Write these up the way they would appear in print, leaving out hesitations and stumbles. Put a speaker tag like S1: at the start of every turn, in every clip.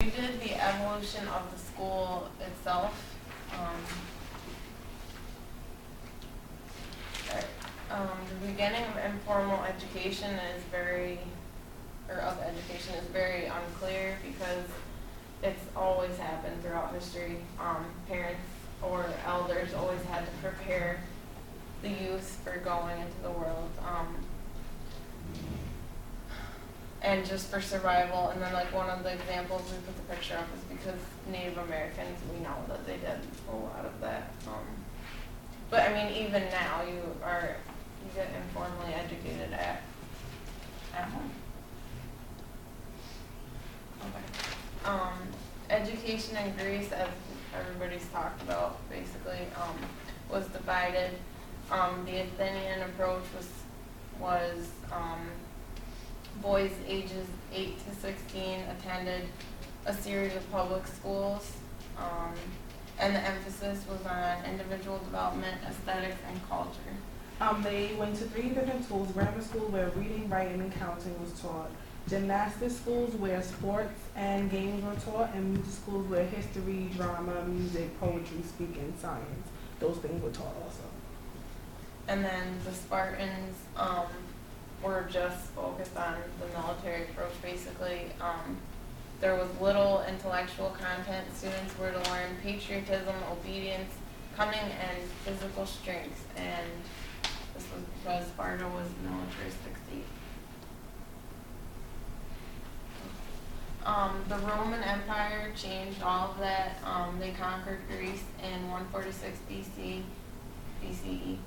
S1: We did the evolution of the school itself. The beginning of informal education is very unclear because it's always happened throughout history. Parents or elders always had to prepare the youth for going into the world. And just for survival. And then like one of the examples we put the picture up is because Native Americans, we know that they did a lot of that. But I mean, even now you get informally educated at home. Okay. Education in Greece, as everybody's talked about, basically was divided. The Athenian approach was boys ages 8 to 16 attended a series of public schools, and the emphasis was on individual development, aesthetics, and culture.
S2: They went to 3 different schools: grammar school where reading, writing, and counting was taught; gymnastics schools where sports and games were taught; and music schools where history, drama, music, poetry, speaking, science, those things were taught also.
S1: And then the Spartans were just focused on the military approach, basically. There was little intellectual content. Students were to learn patriotism, obedience, cunning, and physical strength. And this was because Sparta was a militaristic state. The Roman Empire changed all of that. They conquered Greece in 146 BCE.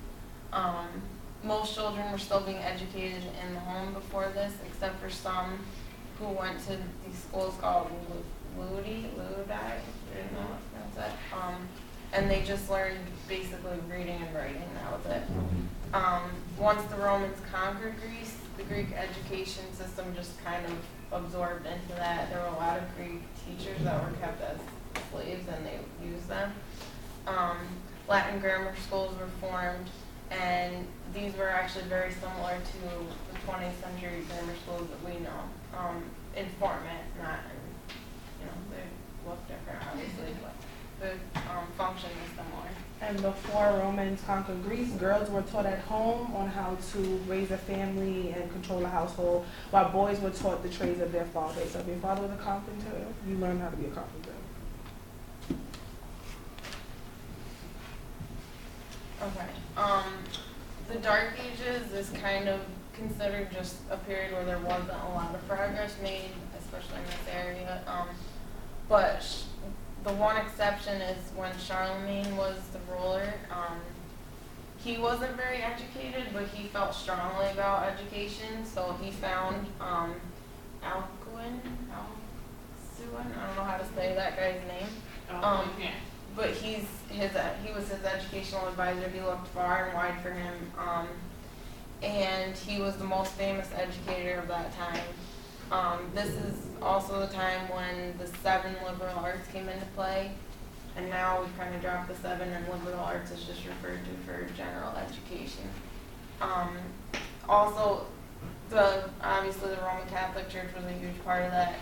S1: Most children were still being educated in the home before this, except for some who went to these schools called Ludi, I didn't know how to pronounce that. And they just learned basically reading and writing, that was it. Once the Romans conquered Greece, the Greek education system just kind of absorbed into that. There were a lot of Greek teachers that were kept as slaves and they used them. Latin grammar schools were formed, and these were actually very similar to the 20th century grammar schools that we know, in format, not in, they look different obviously, but the function is similar.
S2: And before Romans conquered Greece, girls were taught at home on how to raise a family and control a household, while boys were taught the trades of their father. So if your father was a carpenter, you learn how to be a carpenter.
S1: Okay. The Dark Ages is kind of considered just a period where there wasn't a lot of progress made, especially in this area. But the one exception is when Charlemagne was the ruler. He wasn't very educated, but he felt strongly about education, so he found Alcuin, I don't know how to say that guy's name. But he was his educational advisor. He looked far and wide for him, and he was the most famous educator of that time. This is also the time when the 7 liberal arts came into play, and now we've kind of dropped the 7, and liberal arts is just referred to for general education. Also, obviously the Roman Catholic Church was a huge part of that.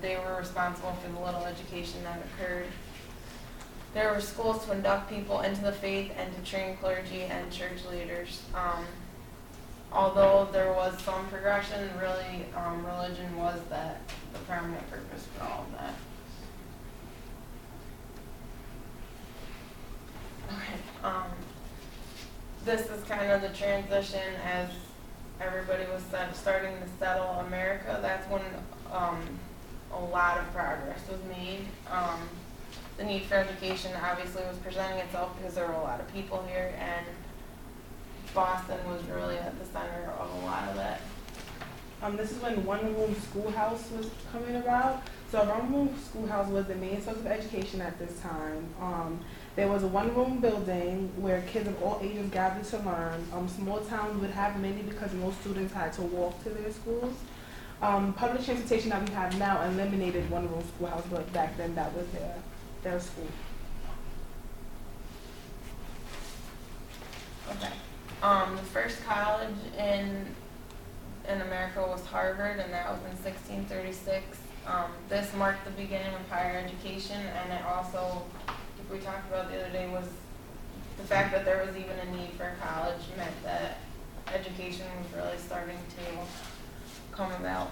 S1: They were responsible for the little education that occurred. There were schools to induct people into the faith and to train clergy and church leaders. Although there was some progression, really, religion was the prominent purpose for all of that. Okay. This is kind of the transition as everybody was starting to settle America. That's when a lot of progress was made. The need for education obviously was presenting itself because there were a lot of people here, and Boston was really at the center of a lot of that.
S2: This is when one-room schoolhouse was coming about. So a one-room schoolhouse was the main source of education at this time. There was a one-room building where kids of all ages gathered to learn. Small towns would have many because most students had to walk to their schools. Public transportation that we have now eliminated one-room schoolhouse, but back then that was their school.
S1: Okay. The first college in America was Harvard, and that was in 1636. This marked the beginning of higher education, and it also, like we talked about the other day, was the fact that there was even a need for college meant that education was really starting to come about.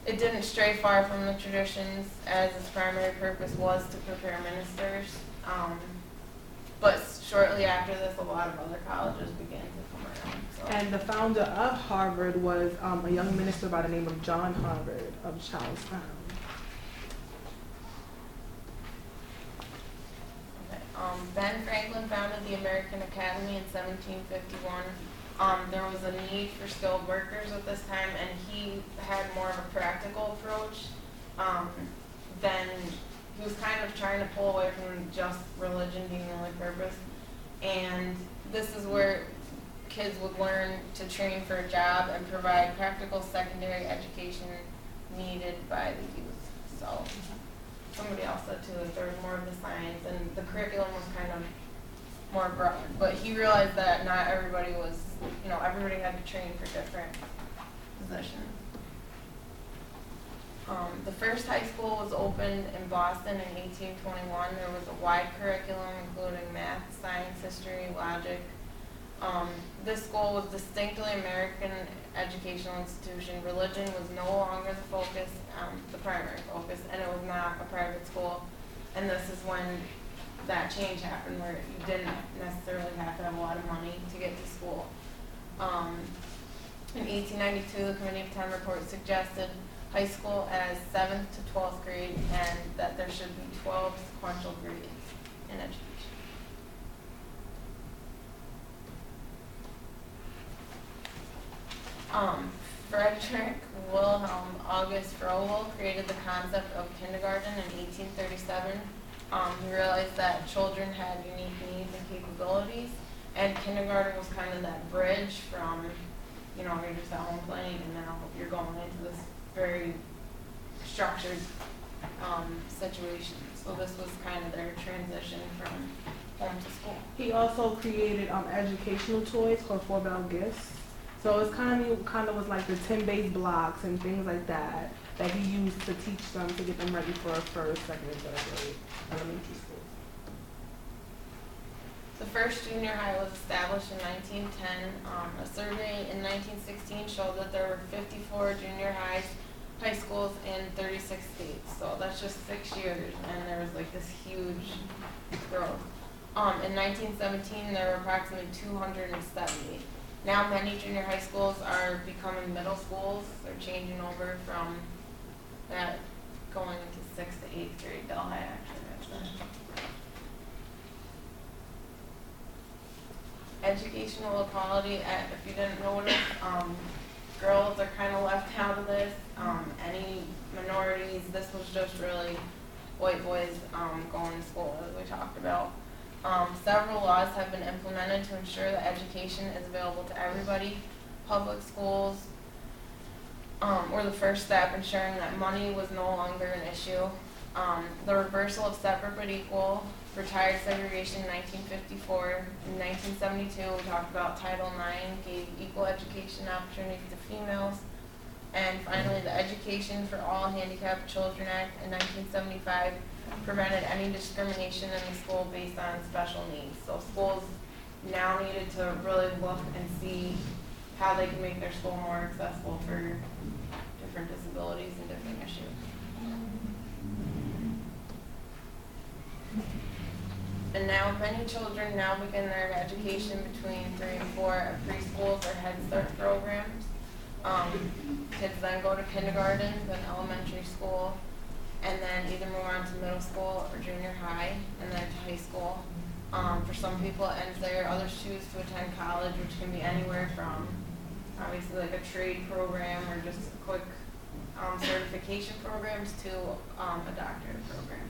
S1: It didn't stray far from the traditions, as its primary purpose was to prepare ministers. But shortly after this, a lot of other colleges began to come around. So.
S2: And the founder of Harvard was a young minister by the name of John Harvard of Charlestown.
S1: Okay. Ben Franklin founded the American Academy in 1751. There was a need for skilled workers at this time, and he had more of a practical approach. Then he was kind of trying to pull away from just religion being the only purpose. And this is where kids would learn to train for a job and provide practical secondary education needed by the youth. So somebody else said too that there was more of the science, and the curriculum was kind of more broad. But he realized that not everybody was, everybody had to train for different positions. The first high school was opened in Boston in 1821. There was a wide curriculum including math, science, history, logic. This school was distinctly American educational institution. Religion was no longer the focus, the primary focus, and it was not a private school. And this is when that change happened, where you didn't necessarily have to have a lot of money to get to school. In 1892, the Committee of 10 report suggested high school as 7th to 12th grade, and that there should be 12 sequential grades in education. Frederick Wilhelm August Froebel created the concept of kindergarten in 1837. He realized that children had unique needs and capabilities, and kindergarten was kind of that bridge from, you're just at home playing, and now you're going into this very structured situation. So this was kind of their transition from home to school.
S2: He also created educational toys called 4-Bell Gifts. So it's kind of was like the 10-base blocks and things like that he used to teach them to get them ready for first, second, and third grade elementary school.
S1: The first junior high was established in 1910. A survey in 1916 showed that there were 54 junior high schools in 36 states. So that's just 6 years, and there was like this huge growth. In 1917, there were approximately 270. Now many junior high schools are becoming middle schools. They're changing over from that going into 6th to 8th grade. Delhi actually has that. Educational equality, if you didn't notice, girls are kind of left out of this. Any minorities, this was just really white boys going to school, as we talked about. Several laws have been implemented to ensure that education is available to everybody. Public schools were the first step, ensuring that money was no longer an issue. The reversal of separate but equal, retired segregation in 1954. In 1972, we talked about Title IX gave equal education opportunities to females. And finally, the Education for All Handicapped Children Act in 1975 prevented any discrimination in the school based on special needs. So schools now needed to really look and see how they can make their school more accessible for different disabilities and different issues. And now many children now begin their education between 3 and 4 at preschools or Head Start programs. Kids then go to kindergarten, then elementary school, and then either move on to middle school or junior high, and then to high school. For some people it ends there, others choose to attend college, which can be anywhere from obviously like a trade program or just quick certification programs to a doctorate program.